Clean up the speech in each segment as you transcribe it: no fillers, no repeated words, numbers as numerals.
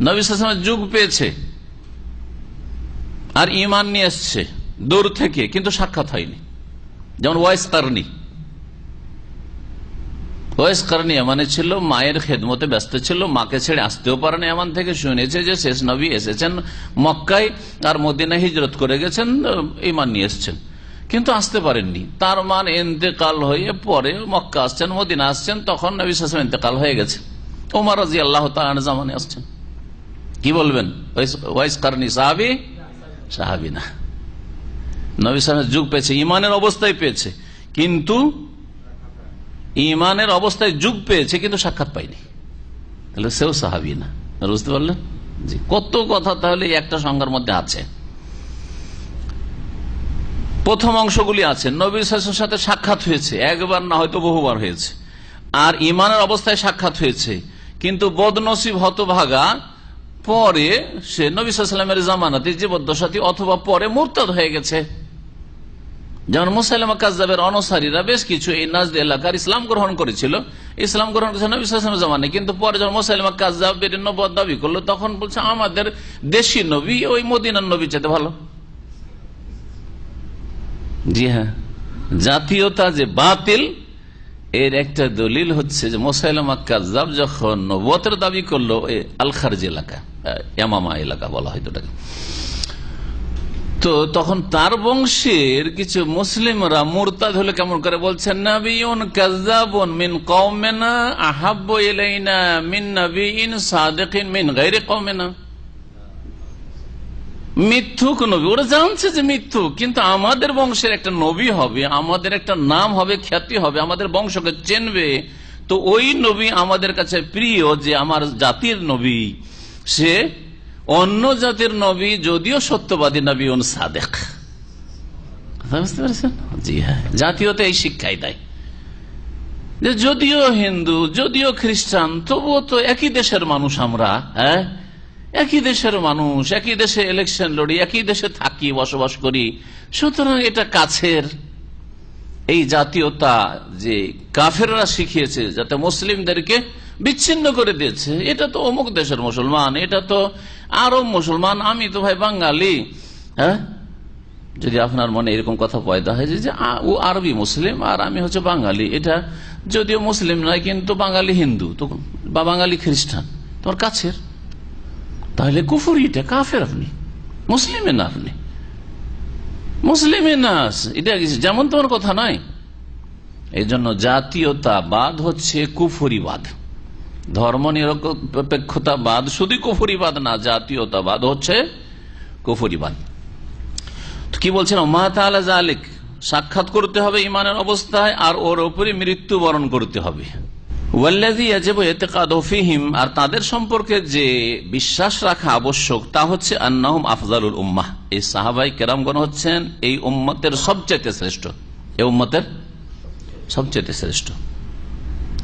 নবী সাল্লাল্লাহু আলাইহি ওয়াসাল্লাম যুগ পেয়েছে আর ঈমান নিয়ে এসছে দূর থেকে, কিন্তু সাক্ষাৎ হয়নি। যেমন ওয়াইস কারণী মানে ছিল মায়ের খেদমতে ব্যস্ত ছিল, মাকে ছেড়ে আসতেও পারে না এমন থেকে, শুনেছে যে শেষ নবী এসেছেন মক্কায় আর মদিনায় হিজরত করে গেছেন, ঈমান নিয়ে এসছেন, কিন্তু আসতে পারেননি। তার মান ইন্তেকাল হয়ে পরে মক্কা আসছেন, মদিনা আসছেন, তখন নবী সাল্লাল্লাহু আলাইহি ওয়াসাল্লাম ইন্তেকাল হয়ে গেছে। ওমর রাদিয়াল্লাহু তাআলা আনহু জামানে আসছেন। কি বলবেন? ওয়াইস কারণী সাহাবী না। নবী সাল্লাল্লাহু আলাইহি ওয়াসাল্লাম যুগ পেয়েছে, ঈমানের অবস্থায় পেয়েছে, কিন্তু ঈমানের অবস্থায় যুগ পেয়েছে কিন্তু সাক্ষাৎ পাইনি, তাহলে সেও সাহাবী না। বুঝতে পারলেন? জি, কত কথা তাহলে একটা সংজ্ঞার মধ্যে আছে। প্রথম অংশগুলি আছে, নবী সাল্লাল্লাহু আলাইহি ওয়াসাল্লামের সাথে সাক্ষাৎ হয়েছে, একবার না হয়তো বহুবার হয়েছে, আর ঈমানের অবস্থায় সাক্ষাৎ হয়েছে, কিন্তু বদনসিব হতভাগা পরে সে নবী সাল্লাল্লাহু আলাইহি ওয়াসাল্লামের জামানাতে জীবদ্দশাতে অথবা পরে মুরতাদ হয়ে গেছে। যেমন মুসাইলামা কাযযাবের অনুসারীরা বেশ কিছু এই নাজদ এলাকার ইসলাম গ্রহণ করেছিল, ইসলাম গ্রহণ করেছে নবী সাল্লাল্লাহু আলাইহি ওয়াসাল্লামের জামানায়, কিন্তু পরে যখন মুসাইলামা কাযযাব নবুয়ত দাবি করলো, তখন বলছে আমাদের দেশি নবী ওই মদিনার নবী চাইতে ভালো। জি হ্যাঁ, জাতীয়তা যে বাতিল এর একটা দলিল হচ্ছে যে মুসাইলামা কাযযাব যখন নবুয়তের দাবি করলো আল খারজ এলাকা, ইয়ামামা এলাকা বলা হয় ওটাকে, তো তখন তার বংশের কিছু মুসলিমরা মুরতাদ হলে কেমন করে বলছেন, নাবিয়ুন কাযযাবুন মিন কওমিনা আহাব্বু ইলাইনা মিন নাবিয়িন সাদিকিন মিন গায়রি কওমিনা। মিথ্যুক নবী, ওরা জানছে যে মিথ্যুক, কিন্তু আমাদের বংশের একটা নবী হবে, আমাদের একটা নাম হবে, খ্যাতি হবে, আমাদের বংশকে চেনবে, তো ওই নবী আমাদের কাছে প্রিয়, যে আমার জাতির নবী সে অন্য জাতির নবী যদিও সত্যবাদী নবী সাদেক। বুঝতে পারছেন? জি হ্যাঁ, জাতীয়তা এই শিক্ষাই দেয় যে যদিও হিন্দু যদিও খ্রিস্টান তবুও তো একই দেশের মানুষ আমরা, হ্যাঁ একই দেশের মানুষ, একই দেশে ইলেকশন লড়ি, একই দেশে থাকি, বসবাস করি, সুতরাং এটা কাছের। এই জাতীয়তা যে কাফেররা শিখিয়েছে যাতে মুসলিমদেরকে বিচ্ছিন্ন করে দিয়েছে, এটা তো অমুক দেশের মুসলমান, এটা তো আরব মুসলমান, আমি তো ভাই বাঙালি। হ্যাঁ, যদি আপনার মনে এরকম কথা পয়দা হয় যে ও আরবি মুসলিম আর আমি হচ্ছে বাঙালি, এটা যদিও মুসলিম নয় কিন্তু বাঙালি হিন্দু তো বা বাঙালি খ্রিস্টান, তোমার কাছের, তাহলে কুফরি, এটা কাফের, আপনি মুসলিমে না, আপনি মুসলিমে না, এটা যেমন তোমার কথা নয়। এই জন্য জাতীয়তাবাদ হচ্ছে কুফরিবাদ, ধর্ম নিরপেক্ষতাবাদ শুধু কুফরিবাদ না, জাতীয়তাবাদ হচ্ছে কুফরিবাদ। কি বলছেন? মা তাআলা যালিক, সাক্ষাৎ করতে হবে ইমানের অবস্থায়, আর ওর উপরে মৃত্যুবরণ করতে হবে। ওয়াল্লাযী ইয়াজিবু ইতিকাদুহু ফীহিম, আর তাদের সম্পর্কে যে বিশ্বাস রাখা আবশ্যক তা হচ্ছে আন্নাহুম আফজালুল উম্মাহ, এই সাহাবায়ে কেরামগণ হচ্ছেন এই উম্মতের সবচেয়ে শ্রেষ্ঠ, এই উম্মতের সবচেয়ে শ্রেষ্ঠ।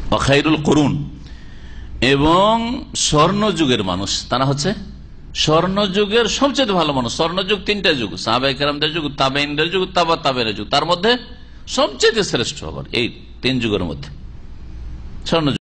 ওয়া খায়রুল কুরুন, এবং স্বর্ণযুগের মানুষ, তারা হচ্ছে স্বর্ণযুগের সবচেয়ে ভালো মানুষ। স্বর্ণযুগ তিনটা যুগ, সাহাবায়ে কেরামদের যুগ, তাবেঈনদের যুগ, তাবা তাবেঈনের যুগ, তার মধ্যে সবচেয়ে শ্রেষ্ঠ আবার এই তিন যুগের মধ্যে স্বর্ণ